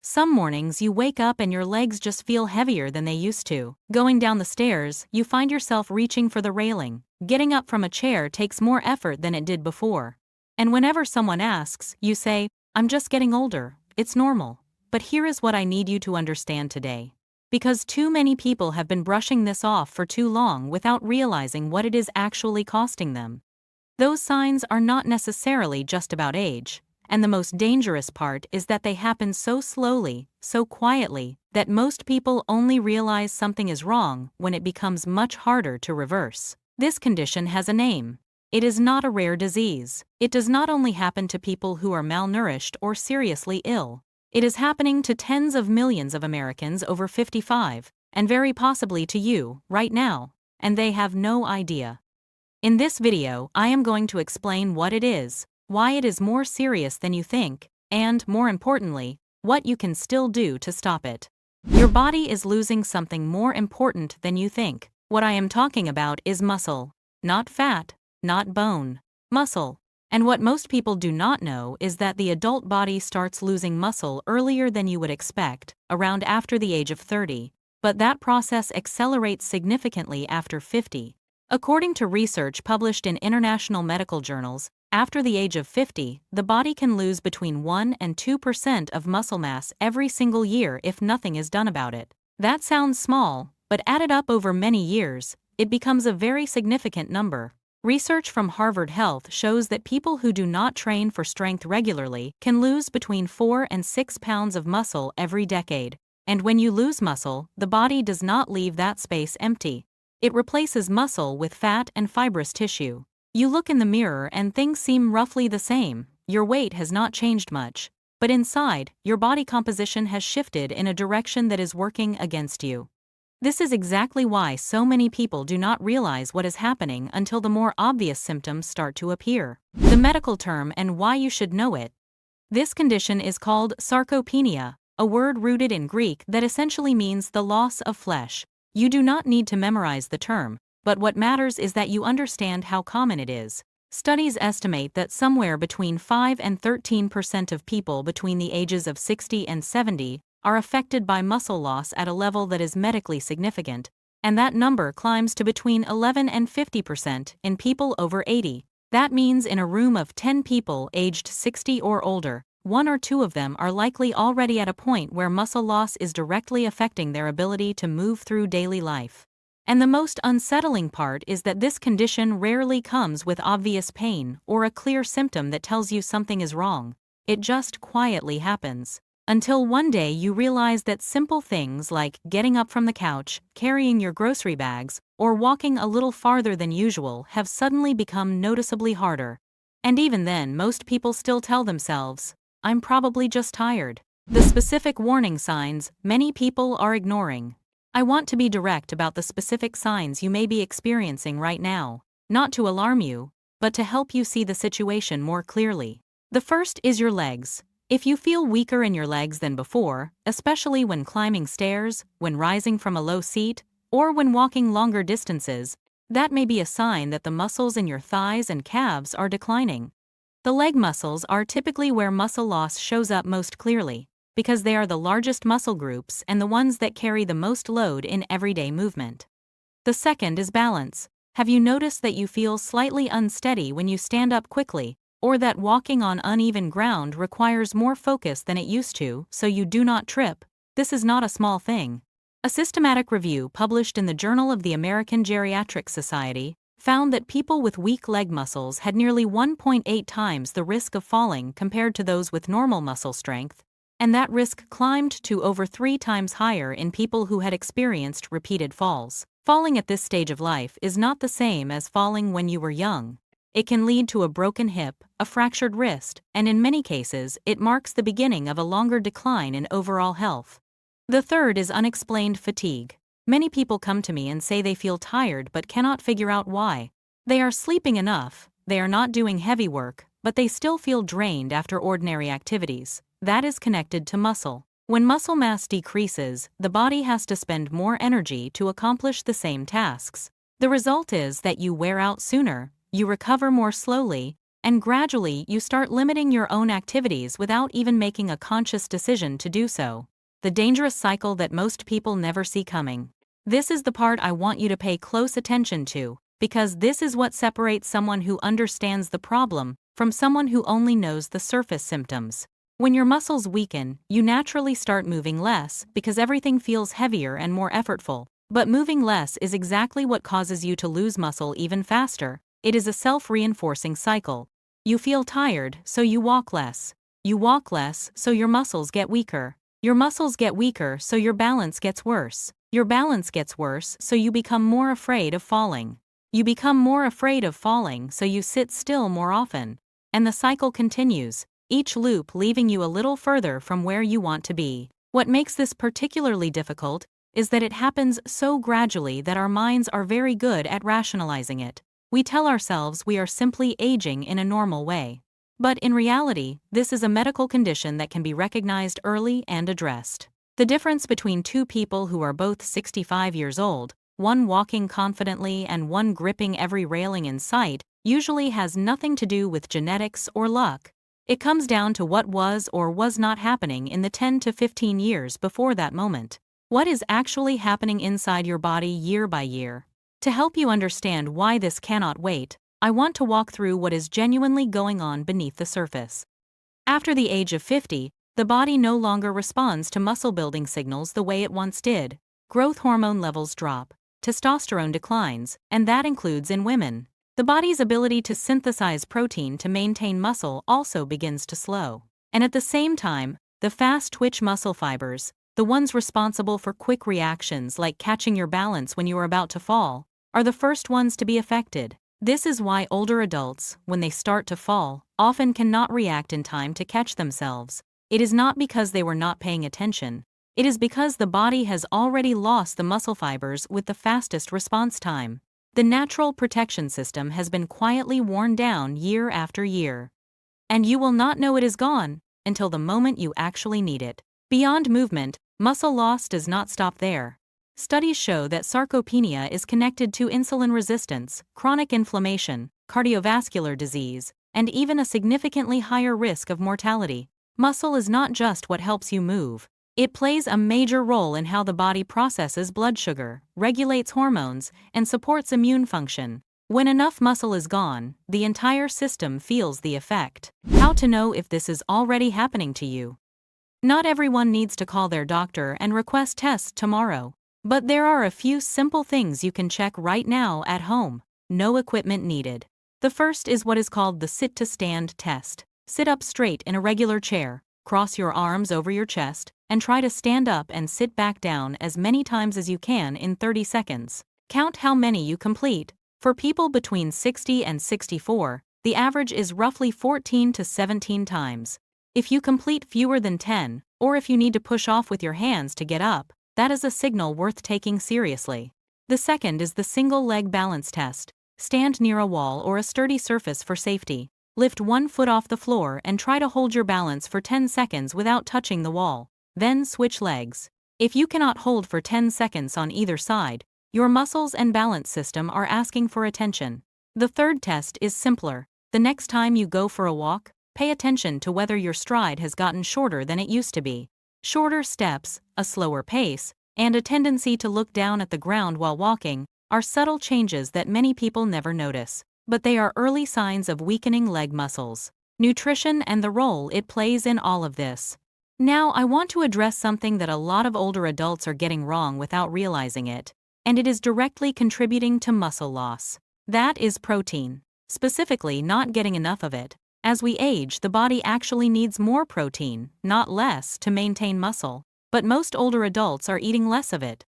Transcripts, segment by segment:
Some mornings you wake up and your legs just feel heavier than they used to. Going down the stairs, you find yourself reaching for the railing. Getting up from a chair takes more effort than it did before. And whenever someone asks, you say, "I'm just getting older, it's normal." But here is what I need you to understand today. Because too many people have been brushing this off for too long without realizing what it is actually costing them. Those signs are not necessarily just about age. And the most dangerous part is that they happen so slowly, so quietly, that most people only realize something is wrong when it becomes much harder to reverse. This condition has a name. It is not a rare disease. It does not only happen to people who are malnourished or seriously ill. It is happening to tens of millions of Americans over 55, and very possibly to you, right now, and they have no idea. In this video, I am going to explain what it is, why it is more serious than you think, and, more importantly, what you can still do to stop it. Your body is losing something more important than you think. What I am talking about is muscle. Not fat, not bone. Muscle. And what most people do not know is that the adult body starts losing muscle earlier than you would expect, around after the age of 30, but that process accelerates significantly after 50. According to research published in international medical journals, after the age of 50, the body can lose between 1 and 2% of muscle mass every single year if nothing is done about it. That sounds small, but added up over many years, it becomes a very significant number. Research from Harvard Health shows that people who do not train for strength regularly can lose between 4 and 6 pounds of muscle every decade. And when you lose muscle, the body does not leave that space empty. It replaces muscle with fat and fibrous tissue. You look in the mirror and things seem roughly the same. Your weight has not changed much. But inside, your body composition has shifted in a direction that is working against you. This is exactly why so many people do not realize what is happening until the more obvious symptoms start to appear. The medical term and why you should know it. This condition is called sarcopenia, a word rooted in Greek that essentially means the loss of flesh. You do not need to memorize the term, but what matters is that you understand how common it is. Studies estimate that somewhere between 5 and 13% of people between the ages of 60 and 70 are affected by muscle loss at a level that is medically significant, and that number climbs to between 11 and 50% in people over 80. That means in a room of 10 people aged 60 or older, 1 or 2 of them are likely already at a point where muscle loss is directly affecting their ability to move through daily life. And the most unsettling part is that this condition rarely comes with obvious pain or a clear symptom that tells you something is wrong. It just quietly happens. Until one day you realize that simple things like getting up from the couch, carrying your grocery bags, or walking a little farther than usual have suddenly become noticeably harder. And even then, most people still tell themselves, "I'm probably just tired." The specific warning signs many people are ignoring. I want to be direct about the specific signs you may be experiencing right now, not to alarm you, but to help you see the situation more clearly. The first is your legs. If you feel weaker in your legs than before, especially when climbing stairs, when rising from a low seat, or when walking longer distances, that may be a sign that the muscles in your thighs and calves are declining. The leg muscles are typically where muscle loss shows up most clearly, because they are the largest muscle groups and the ones that carry the most load in everyday movement. The second is balance. Have you noticed that you feel slightly unsteady when you stand up quickly, or that walking on uneven ground requires more focus than it used to so you do not trip? This is not a small thing. A systematic review published in the Journal of the American Geriatric Society found that people with weak leg muscles had nearly 1.8 times the risk of falling compared to those with normal muscle strength, and that risk climbed to over 3 times higher in people who had experienced repeated falls. Falling at this stage of life is not the same as falling when you were young. It can lead to a broken hip, a fractured wrist, and in many cases, it marks the beginning of a longer decline in overall health. The third is unexplained fatigue. Many people come to me and say they feel tired but cannot figure out why. They are sleeping enough, they are not doing heavy work, but they still feel drained after ordinary activities. That is connected to muscle. When muscle mass decreases, the body has to spend more energy to accomplish the same tasks. The result is that you wear out sooner, you recover more slowly, and gradually you start limiting your own activities without even making a conscious decision to do so. The dangerous cycle that most people never see coming. This is the part I want you to pay close attention to, because this is what separates someone who understands the problem from someone who only knows the surface symptoms. When your muscles weaken, you naturally start moving less because everything feels heavier and more effortful. But moving less is exactly what causes you to lose muscle even faster. It is a self-reinforcing cycle. You feel tired, so you walk less. You walk less, so your muscles get weaker. Your muscles get weaker, so your balance gets worse. Your balance gets worse, so you become more afraid of falling. You become more afraid of falling, so you sit still more often. And the cycle continues, each loop leaving you a little further from where you want to be. What makes this particularly difficult is that it happens so gradually that our minds are very good at rationalizing it. We tell ourselves we are simply aging in a normal way. But in reality, this is a medical condition that can be recognized early and addressed. The difference between two people who are both 65 years old, one walking confidently and one gripping every railing in sight, usually has nothing to do with genetics or luck. It comes down to what was or was not happening in the 10 to 15 years before that moment. What is actually happening inside your body year by year? To help you understand why this cannot wait, I want to walk through what is genuinely going on beneath the surface. After the age of 50, the body no longer responds to muscle-building signals the way it once did. Growth hormone levels drop, testosterone declines, and that includes in women. The body's ability to synthesize protein to maintain muscle also begins to slow. And at the same time, the fast-twitch muscle fibers, the ones responsible for quick reactions like catching your balance when you are about to fall, are the first ones to be affected. This is why older adults, when they start to fall, often cannot react in time to catch themselves. It is not because they were not paying attention. It is because the body has already lost the muscle fibers with the fastest response time. The natural protection system has been quietly worn down year after year. And you will not know it is gone until the moment you actually need it. Beyond movement, muscle loss does not stop there. Studies show that sarcopenia is connected to insulin resistance, chronic inflammation, cardiovascular disease, and even a significantly higher risk of mortality. Muscle is not just what helps you move. It plays a major role in how the body processes blood sugar, regulates hormones, and supports immune function. When enough muscle is gone, the entire system feels the effect. How to know if this is already happening to you? Not everyone needs to call their doctor and request tests tomorrow. But there are a few simple things you can check right now at home. No equipment needed. The first is what is called the sit-to-stand test. Sit up straight in a regular chair, cross your arms over your chest, and try to stand up and sit back down as many times as you can in 30 seconds. Count how many you complete. For people between 60 and 64, the average is roughly 14 to 17 times. If you complete fewer than 10, or if you need to push off with your hands to get up, that is a signal worth taking seriously. The second is the single leg balance test. Stand near a wall or a sturdy surface for safety. Lift one foot off the floor and try to hold your balance for 10 seconds without touching the wall. Then switch legs. If you cannot hold for 10 seconds on either side, your muscles and balance system are asking for attention. The third test is simpler. The next time you go for a walk, pay attention to whether your stride has gotten shorter than it used to be. Shorter steps, a slower pace, and a tendency to look down at the ground while walking are subtle changes that many people never notice, but they are early signs of weakening leg muscles. Nutrition and the role it plays in all of this. Now I want to address something that a lot of older adults are getting wrong without realizing it, and it is directly contributing to muscle loss. That is protein. Specifically, not getting enough of it. As we age, the body actually needs more protein, not less, to maintain muscle, but most older adults are eating less of it.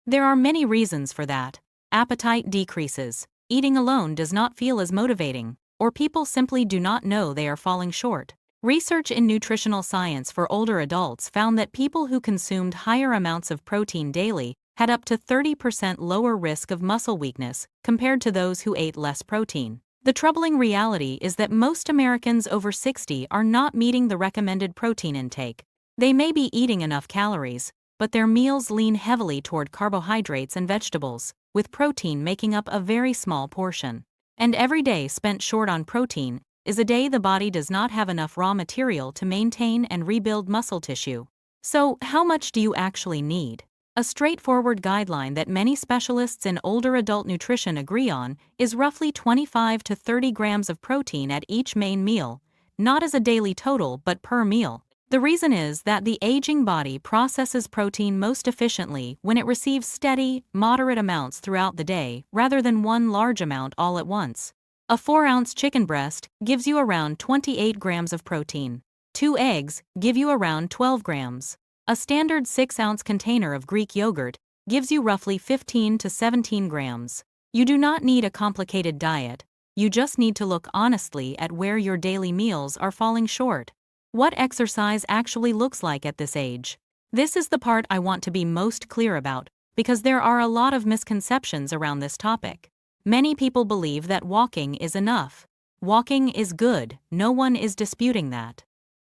There are many reasons for that. Appetite decreases. Eating alone does not feel as motivating, or people simply do not know they are falling short. Research in nutritional science for older adults found that people who consumed higher amounts of protein daily had up to 30% lower risk of muscle weakness compared to those who ate less protein. The troubling reality is that most Americans over 60 are not meeting the recommended protein intake. They may be eating enough calories, but their meals lean heavily toward carbohydrates and vegetables, with protein making up a very small portion. And every day spent short on protein is a day the body does not have enough raw material to maintain and rebuild muscle tissue. So, how much do you actually need? A straightforward guideline that many specialists in older adult nutrition agree on is roughly 25 to 30 grams of protein at each main meal, not as a daily total but per meal. The reason is that the aging body processes protein most efficiently when it receives steady, moderate amounts throughout the day rather than one large amount all at once. A 4-ounce chicken breast gives you around 28 grams of protein. 2 eggs give you around 12 grams. A standard 6-ounce container of Greek yogurt gives you roughly 15 to 17 grams. You do not need a complicated diet. You just need to look honestly at where your daily meals are falling short. What exercise actually looks like at this age? This is the part I want to be most clear about, because there are a lot of misconceptions around this topic. Many people believe that walking is enough. Walking is good, no one is disputing that.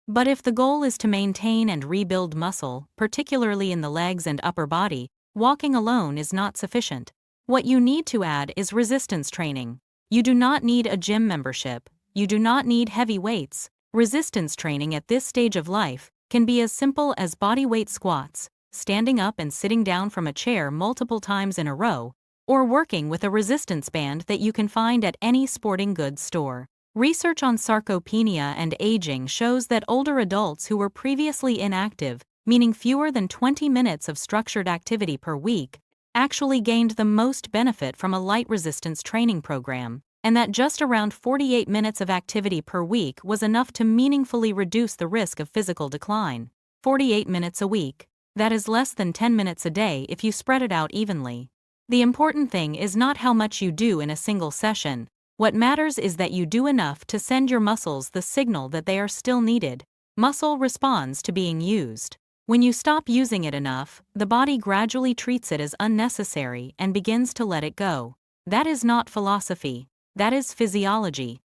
But if the goal is to maintain and rebuild muscle, particularly in the legs and upper body, walking alone is not sufficient. What you need to add is resistance training. You do not need a gym membership. You do not need heavy weights. Resistance training at this stage of life can be as simple as body weight squats, standing up and sitting down from a chair multiple times in a row, or working with a resistance band that you can find at any sporting goods store. Research on sarcopenia and aging shows that older adults who were previously inactive, meaning fewer than 20 minutes of structured activity per week, actually gained the most benefit from a light resistance training program, and that just around 48 minutes of activity per week was enough to meaningfully reduce the risk of physical decline. 48 minutes a week. That is less than 10 minutes a day if you spread it out evenly. The important thing is not how much you do in a single session. What matters is that you do enough to send your muscles the signal that they are still needed. Muscle responds to being used. When you stop using it enough, the body gradually treats it as unnecessary and begins to let it go. That is not philosophy. That is physiology.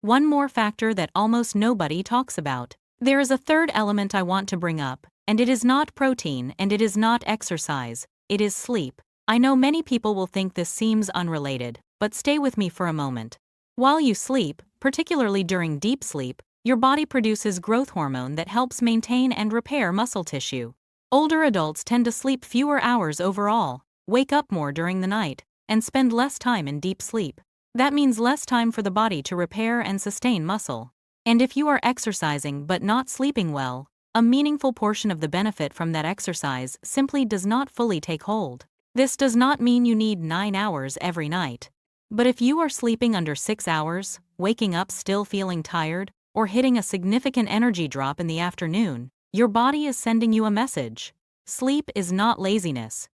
One more factor that almost nobody talks about. There is a third element I want to bring up, and it is not protein and it is not exercise, it is sleep. I know many people will think this seems unrelated, but stay with me for a moment. While you sleep, particularly during deep sleep, your body produces growth hormone that helps maintain and repair muscle tissue. Older adults tend to sleep fewer hours overall, wake up more during the night, and spend less time in deep sleep. That means less time for the body to repair and sustain muscle. And if you are exercising but not sleeping well, a meaningful portion of the benefit from that exercise simply does not fully take hold. This does not mean you need 9 hours every night. But if you are sleeping under 6 hours, waking up still feeling tired, or hitting a significant energy drop in the afternoon, your body is sending you a message. Sleep is not laziness.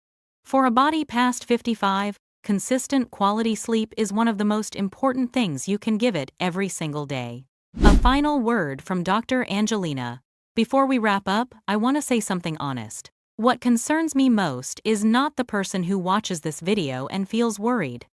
For a body past 55, consistent quality sleep is one of the most important things you can give it every single day. A final word from Dr. Angelina. Before we wrap up, I want to say something honest. What concerns me most is not the person who watches this video and feels worried.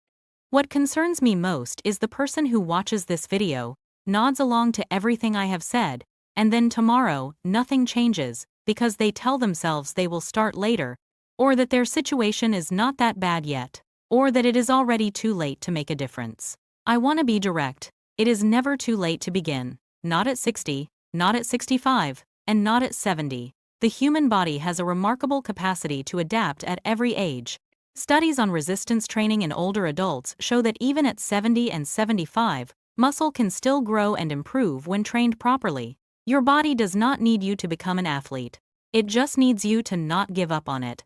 What concerns me most is the person who watches this video, nods along to everything I have said, and then tomorrow, nothing changes, because they tell themselves they will start later, or that their situation is not that bad yet, or that it is already too late to make a difference. I want to be direct. It is never too late to begin. Not at 60, not at 65, and not at 70. The human body has a remarkable capacity to adapt at every age. Studies on resistance training in older adults show that even at 70 and 75, muscle can still grow and improve when trained properly. Your body does not need you to become an athlete. It just needs you to not give up on it.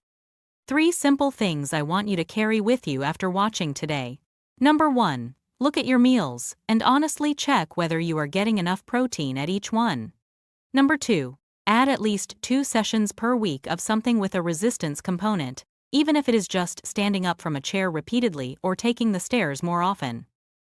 3 simple things I want you to carry with you after watching today. Number 1. Look at your meals and honestly check whether you are getting enough protein at each one. Number 2. Add at least 2 sessions per week of something with a resistance component, even if it is just standing up from a chair repeatedly or taking the stairs more often.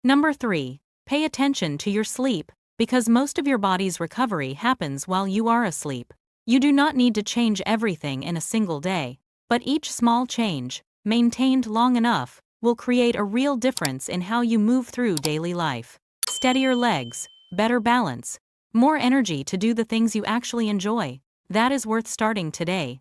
Number 3. Pay attention to your sleep, because most of your body's recovery happens while you are asleep. You do not need to change everything in a single day, but each small change, maintained long enough, will create a real difference in how you move through daily life. Steadier legs, better balance, more energy to do the things you actually enjoy. That is worth starting today.